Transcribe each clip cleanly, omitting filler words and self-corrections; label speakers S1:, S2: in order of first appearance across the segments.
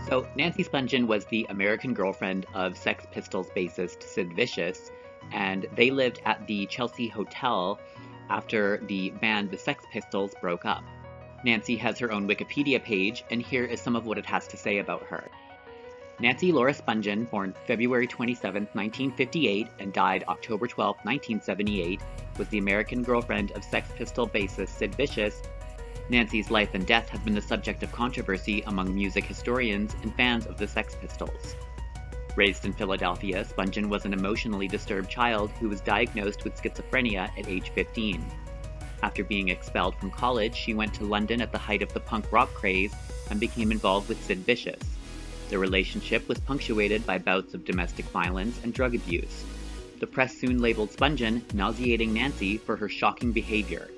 S1: So, Nancy Spungen was the American girlfriend of Sex Pistols bassist Sid Vicious, and they lived at the Chelsea Hotel after the band The Sex Pistols broke up. Nancy has her own Wikipedia page, and here is some of what it has to say about her. Nancy Laura Spungen, born February 27, 1958, and died October 12, 1978, was the American girlfriend of Sex Pistol bassist Sid Vicious. Nancy's life and death have been the subject of controversy among music historians and fans of the Sex Pistols. Raised in Philadelphia, Spungen was an emotionally disturbed child who was diagnosed with schizophrenia at age 15. After being expelled from college, she went to London at the height of the punk rock craze and became involved with Sid Vicious. Their relationship was punctuated by bouts of domestic violence and drug abuse. The press soon labeled Spungen nauseating Nancy for her shocking behavior.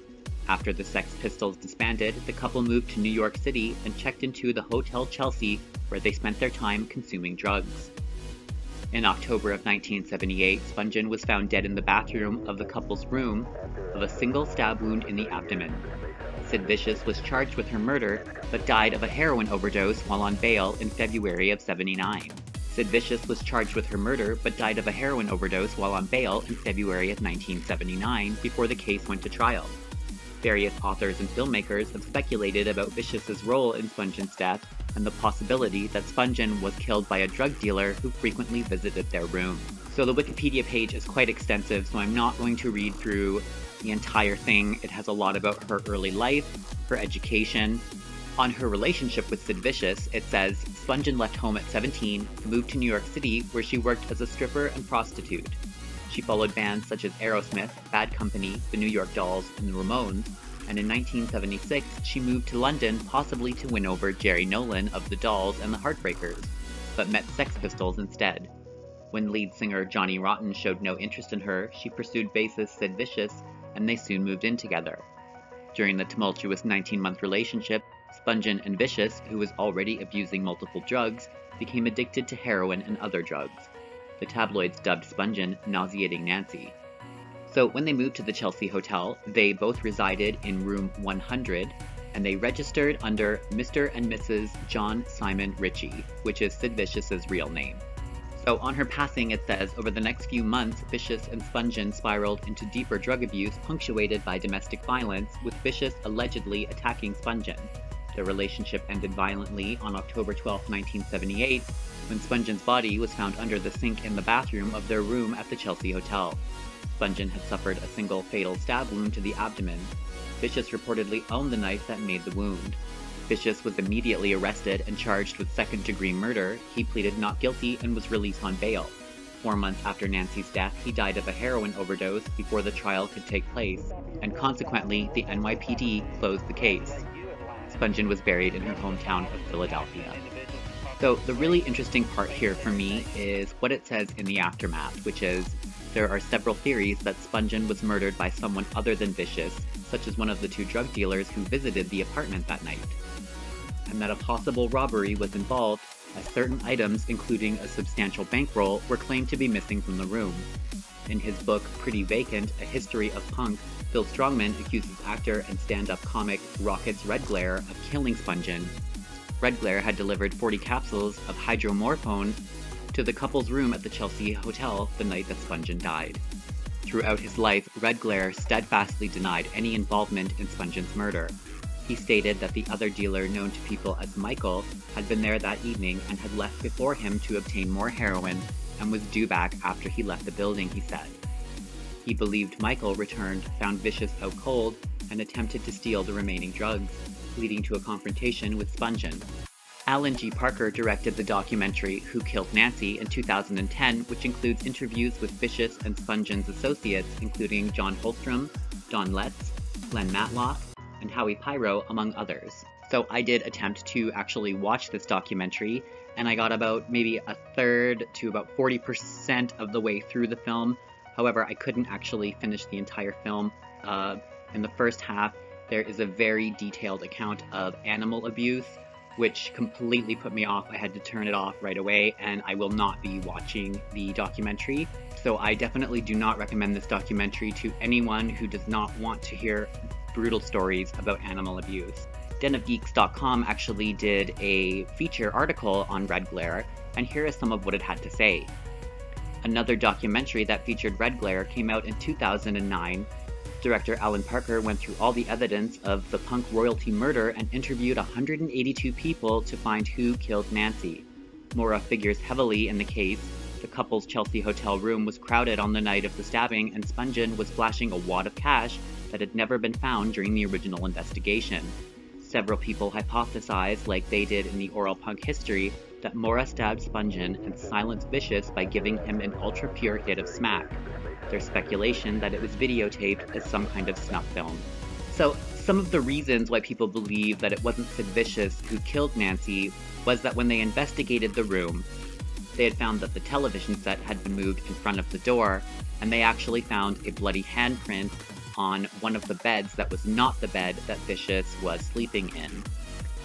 S1: After the Sex Pistols disbanded, the couple moved to New York City and checked into the Hotel Chelsea, where they spent their time consuming drugs. In October of 1978, Spungen was found dead in the bathroom of the couple's room of a single stab wound in the abdomen. Sid Vicious was charged with her murder, but died of a heroin overdose while on bail in February of '79. Sid Vicious was charged with her murder, but died of a heroin overdose while on bail in February of 1979 before the case went to trial. Various authors and filmmakers have speculated about Vicious's role in Spungen's death and the possibility that Spungen was killed by a drug dealer who frequently visited their room. So the Wikipedia page is quite extensive, so I'm not going to read through the entire thing. It has a lot about her early life, her education. On her relationship with Sid Vicious, it says, Spungen left home at 17, moved to New York City, where she worked as a stripper and prostitute. She followed bands such as Aerosmith, Bad Company, the New York Dolls, and the Ramones, and in 1976 she moved to London possibly to win over Jerry Nolan of the Dolls and the Heartbreakers, but met Sex Pistols instead. When lead singer Johnny Rotten showed no interest in her, she pursued bassist Sid Vicious, and they soon moved in together. During the tumultuous 19-month relationship, Spungen and Vicious, who was already abusing multiple drugs, became addicted to heroin and other drugs. The tabloids dubbed Spungen nauseating Nancy. So when they moved to the Chelsea Hotel, they both resided in room 100, and they registered under Mr. and Mrs. John Simon Ritchie, which is Sid Vicious's real name. So on her passing, it says, over the next few months, Vicious and Spungen spiraled into deeper drug abuse punctuated by domestic violence, with Vicious allegedly attacking Spungen. Their relationship ended violently on October 12, 1978, when Spungen's body was found under the sink in the bathroom of their room at the Chelsea Hotel. Spungen had suffered a single fatal stab wound to the abdomen. Vicious reportedly owned the knife that made the wound. Vicious was immediately arrested and charged with second-degree murder. He pleaded not guilty and was released on bail. 4 months after Nancy's death, he died of a heroin overdose before the trial could take place, and consequently, the NYPD closed the case. Spungen was buried in her hometown of Philadelphia. So the really interesting part here for me is what it says in the aftermath, which is there are several theories that Spungen was murdered by someone other than Vicious, such as one of the two drug dealers who visited the apartment that night, and that a possible robbery was involved, as certain items, including a substantial bankroll, were claimed to be missing from the room. In his book Pretty Vacant, A History of Punk, Phil Strongman accuses actor and stand-up comic Rockets Redglare of killing Spungen. Redglare had delivered 40 capsules of hydromorphone to the couple's room at the Chelsea Hotel the night that Spungen died. Throughout his life, Redglare steadfastly denied any involvement in Spungen's murder. He stated that the other dealer, known to people as Michael, had been there that evening and had left before him to obtain more heroin and was due back after he left the building, he said. He believed Michael returned, found Vicious out cold, and attempted to steal the remaining drugs, leading to a confrontation with Spungen. Alan G. Parker directed the documentary Who Killed Nancy in 2010, which includes interviews with Vicious and Spungen's associates, including John Holstrom, Don Letts, Glenn Matlock, and Howie Pyro, among others. So I did attempt to actually watch this documentary, and I got about maybe a third to about 40% of the way through the film. However, I couldn't actually finish the entire film. In the first half, there is a very detailed account of animal abuse, which completely put me off. I had to turn it off right away, and I will not be watching the documentary. So I definitely do not recommend this documentary to anyone who does not want to hear brutal stories about animal abuse. denofgeeks.com actually did a feature article on red glare, and here is some of what it had to say. Another documentary that featured red glare came out in 2009. Director Alan Parker went through all the evidence of the punk royalty murder and interviewed 182 people to find who killed Nancy. Maura figures heavily in the case. The couple's Chelsea hotel room was crowded on the night of the stabbing, and Spungen was flashing a wad of cash that had never been found during the original investigation. Several people hypothesized, like they did in the Oral Punk history, that Maura stabbed Spungen and silenced Vicious by giving him an ultra-pure hit of smack. There's speculation that it was videotaped as some kind of snuff film. So, some of the reasons why people believe that it wasn't Sid Vicious who killed Nancy was that when they investigated the room, they had found that the television set had been moved in front of the door, and they actually found a bloody handprint on one of the beds that was not the bed that Vicious was sleeping in.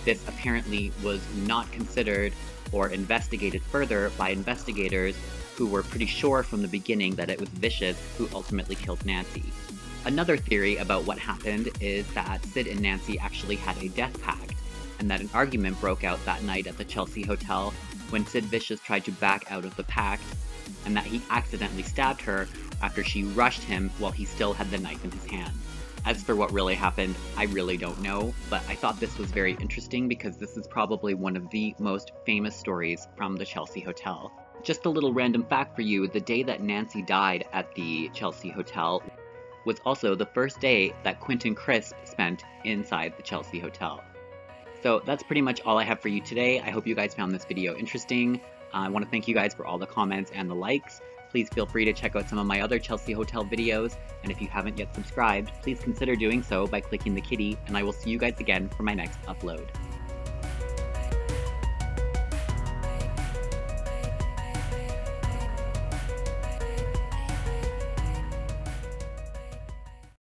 S1: This apparently was not considered or investigated further by investigators who were pretty sure from the beginning that it was Vicious who ultimately killed Nancy. Another theory about what happened is that Sid and Nancy actually had a death pact, and that an argument broke out that night at the Chelsea Hotel when Sid Vicious tried to back out of the pact, and that he accidentally stabbed her after she rushed him while he still had the knife in his hand. As for what really happened, I really don't know, but I thought this was very interesting because this is probably one of the most famous stories from the Chelsea Hotel. Just a little random fact for you, the day that Nancy died at the Chelsea Hotel was also the first day that Quentin Crisp spent inside the Chelsea Hotel. So that's pretty much all I have for you today. I hope you guys found this video interesting. I want to thank you guys for all the comments and the likes. Please feel free to check out some of my other Chelsea Hotel videos, and if you haven't yet subscribed, please consider doing so by clicking the kitty, and I will see you guys again for my next upload.